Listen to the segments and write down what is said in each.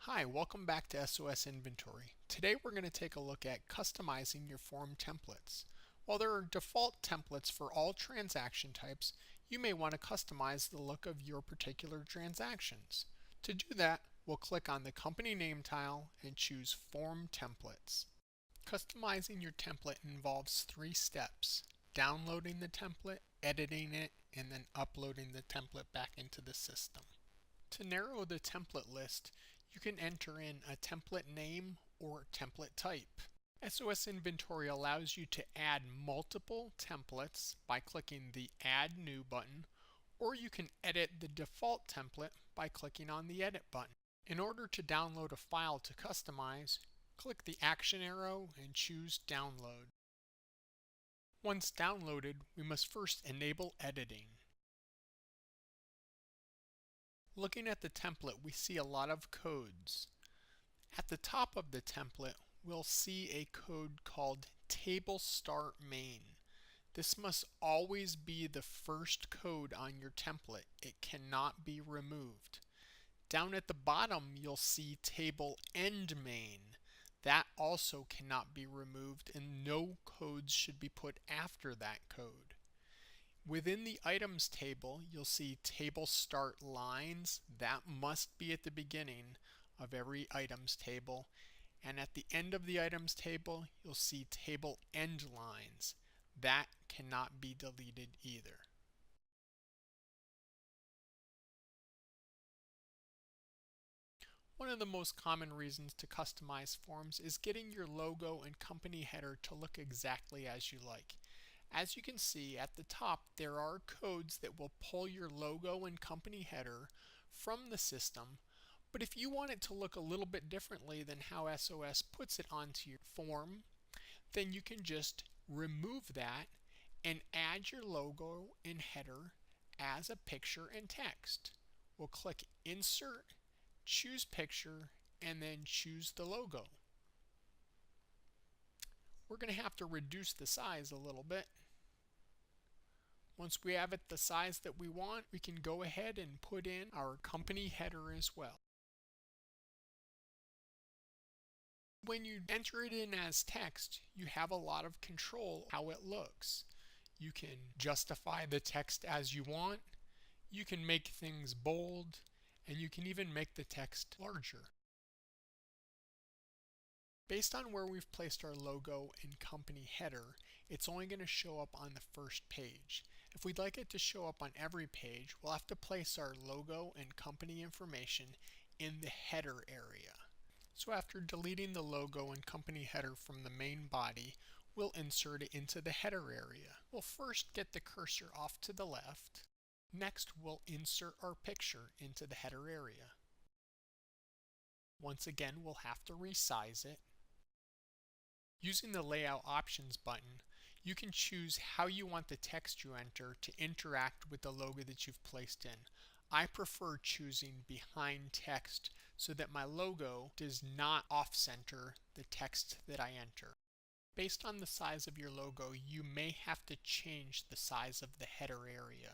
Hi, welcome back to SOS Inventory. Today we're going to take a look at customizing your form templates. While there are default templates for all transaction types, you may want to customize the look of your particular transactions. To do that, we'll click on the company name tile and choose Form Templates. Customizing your template involves 3 steps: downloading the template, editing it, and then uploading the template back into the system. To narrow the template list, you can enter in a template name or template type. SOS Inventory allows you to add multiple templates by clicking the Add New button, or you can edit the default template by clicking on the Edit button. In order to download a file to customize, click the action arrow and choose Download. Once downloaded, we must first enable editing. Looking at the template, we see a lot of codes. At the top of the template, we'll see a code called Table Start Main. This must always be the first code on your template. It cannot be removed. Down at the bottom, you'll see Table End Main. That also cannot be removed, and no codes should be put after that code. Within the items table, you'll see table start lines. That must be at the beginning of every items table. And at the end of the items table, you'll see table end lines. That cannot be deleted either. One of the most common reasons to customize forms is getting your logo and company header to look exactly as you like. As you can see at the top, there are codes that will pull your logo and company header from the system, but if you want it to look a little bit differently than how SOS puts it onto your form, then you can just remove that and add your logo and header as a picture and text. We'll click Insert, choose Picture, and then choose the logo. We're going to have to reduce the size a little bit. Once we have it the size that we want, we can go ahead and put in our company header as well. When you enter it in as text, you have a lot of control how it looks. You can justify the text as you want, you can make things bold, and you can even make the text larger. Based on where we've placed our logo and company header, it's only going to show up on the first page. If we'd like it to show up on every page, we'll have to place our logo and company information in the header area. So after deleting the logo and company header from the main body, we'll insert it into the header area. We'll first get the cursor off to the left. Next, we'll insert our picture into the header area. Once again, we'll have to resize it. Using the Layout Options button, you can choose how you want the text you enter to interact with the logo that you've placed in. I prefer choosing behind text so that my logo does not off-center the text that I enter. Based on the size of your logo, you may have to change the size of the header area.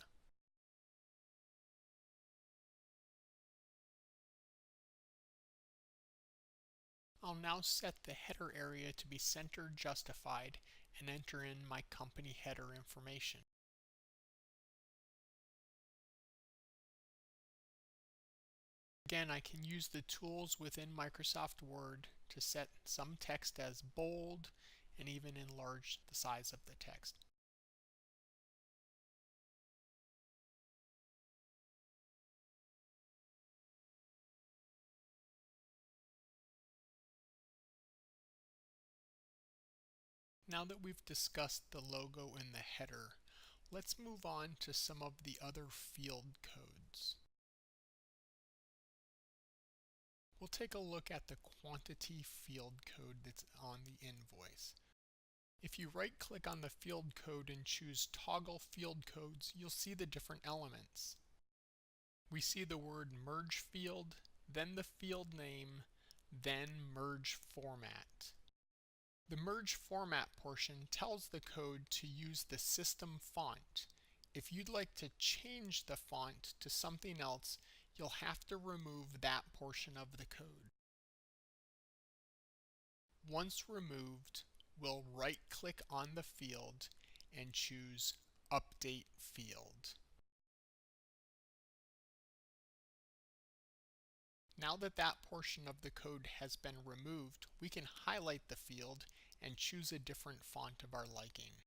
I'll now set the header area to be center justified and enter in my company header information. Again, I can use the tools within Microsoft Word to set some text as bold and even enlarge the size of the text. Now that we've discussed the logo and the header, let's move on to some of the other field codes. We'll take a look at the quantity field code that's on the invoice. If you right-click on the field code and choose Toggle Field Codes, you'll see the different elements. We see the word Merge Field, then the field name, then Merge Format. The Merge Format portion tells the code to use the system font. If you'd like to change the font to something else, you'll have to remove that portion of the code. Once removed, we'll right-click on the field and choose Update Field. Now that that portion of the code has been removed, we can highlight the field and choose a different font of our liking.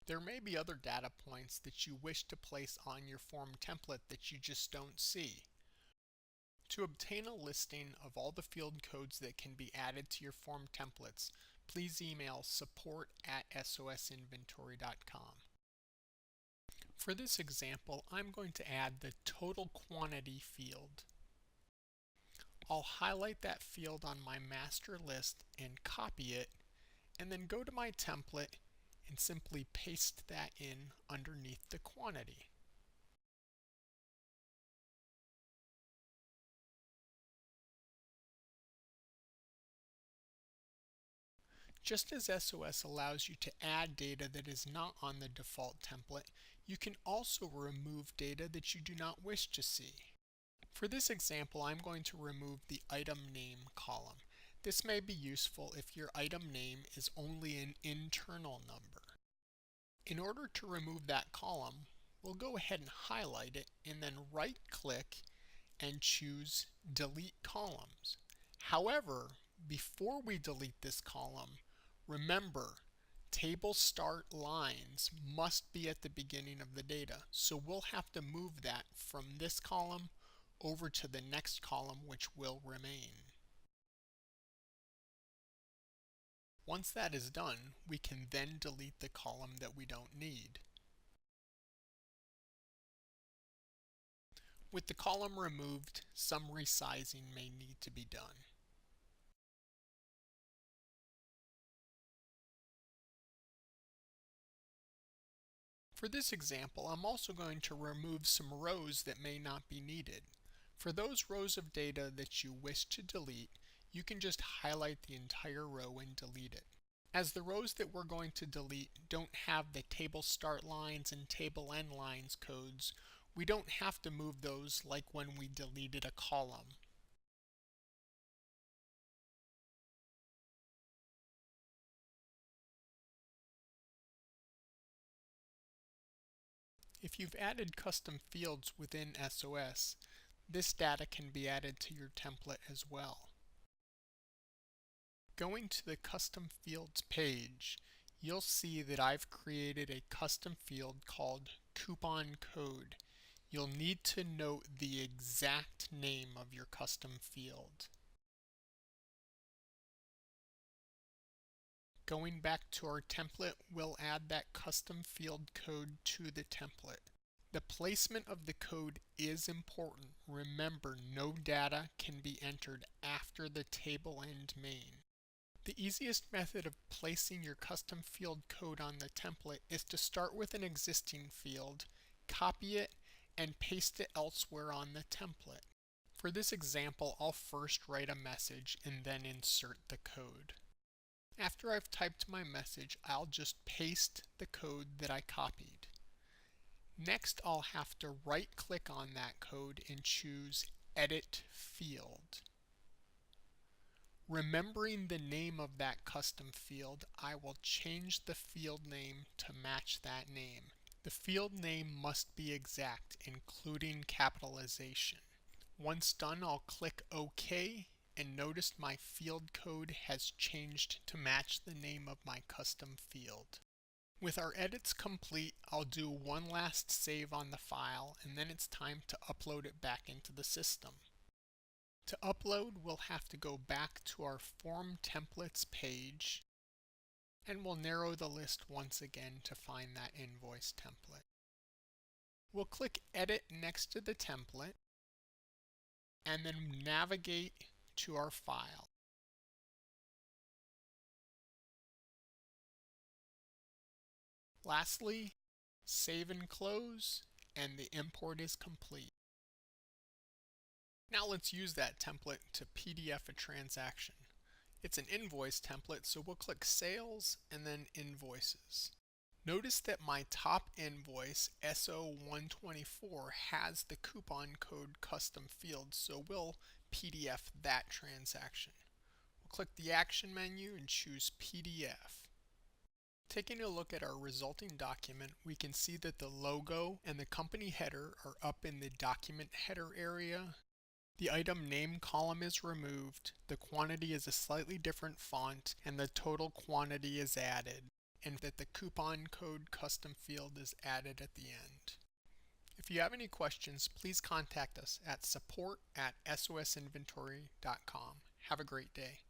There may be other data points that you wish to place on your form template that you just don't see. To obtain a listing of all the field codes that can be added to your form templates, please email support@sosinventory.com. For this example, I'm going to add the total quantity field. I'll highlight that field on my master list and copy it, and then go to my template and simply paste that in underneath the quantity. Just as SOS allows you to add data that is not on the default template, you can also remove data that you do not wish to see. For this example, I'm going to remove the item name column. This may be useful if your item name is only an internal number. In order to remove that column, we'll go ahead and highlight it and then right-click and choose Delete Columns. However, before we delete this column, remember, table start lines must be at the beginning of the data, so we'll have to move that from this column over to the next column, which will remain. Once that is done, we can then delete the column that we don't need. With the column removed, some resizing may need to be done. For this example, I'm also going to remove some rows that may not be needed. For those rows of data that you wish to delete, you can just highlight the entire row and delete it. As the rows that we're going to delete don't have the table start lines and table end lines codes, we don't have to move those like when we deleted a column. If you've added custom fields within SOS, this data can be added to your template as well. Going to the Custom Fields page, you'll see that I've created a custom field called Coupon Code. You'll need to note the exact name of your custom field. Going back to our template, we'll add that custom field code to the template. The placement of the code is important. Remember, no data can be entered after the table end main. The easiest method of placing your custom field code on the template is to start with an existing field, copy it, and paste it elsewhere on the template. For this example, I'll first write a message and then insert the code. After I've typed my message, I'll just paste the code that I copied. Next, I'll have to right-click on that code and choose Edit Field. Remembering the name of that custom field, I will change the field name to match that name. The field name must be exact, including capitalization. Once done, I'll click OK, and notice my field code has changed to match the name of my custom field. With our edits complete, I'll do one last save on the file, and then it's time to upload it back into the system. To upload, we'll have to go back to our Form Templates page, and we'll narrow the list once again to find that invoice template. We'll click Edit next to the template, and then navigate to our file. Lastly, save and close, and the import is complete. Now let's use that template to PDF a transaction. It's an invoice template, so we'll click Sales and then Invoices. Notice that my top invoice, SO124, has the coupon code custom field, so we'll PDF that transaction. We'll click the Action menu and choose PDF. Taking a look at our resulting document, we can see that the logo and the company header are up in the document header area. The item name column is removed, the quantity is a slightly different font, and the total quantity is added, and that the coupon code custom field is added at the end. If you have any questions, please contact us at support@sosinventory.com. Have a great day.